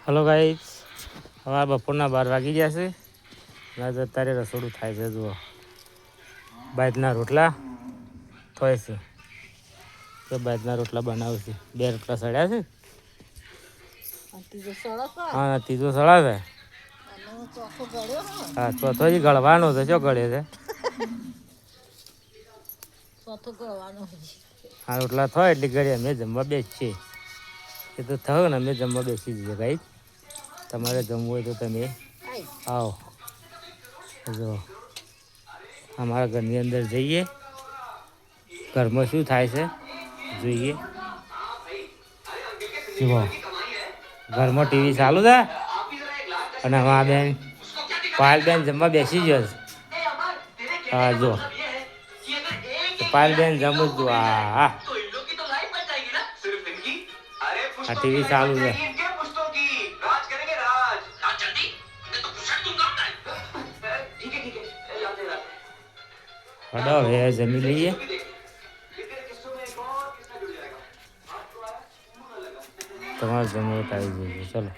Hello guys, હવે બપોરના 12 વાગી ગયા છે. અત્યારે રસોડું થાય છે. જુઓ, બાજના રોટલા થાય છે. તો બાજના રોટલા બનાવું છે. 2 રોટલા સળ્યા છે. હા, ત્રીજો સળા છે. હા, ચોથો જ ગળવાનો છે. શું ગળે છે? હા, રોટલા થાય એટલે ઘરે અમે જમવા બેસીએ. એ તો થયો ને, અમે જમવા બેસી જઈએ. ગાઈસ, તમારે જમવું હોય તો તમે આવો. જો અમારા ઘરની અંદર જઈએ, ઘરમાં શું થાય છે જોઈએ. જુઓ, ઘરમાં ટીવી ચાલુ છે અને આ બેન પાયલ બેન જમવા બેસી ગયો છે. હા, જો પાયલ બેન જમું છું. આ ટીવી ચાલુ છે. હડો હવે જમી લઈએ. તમારે જમવા આવી જઈએ. ચલો.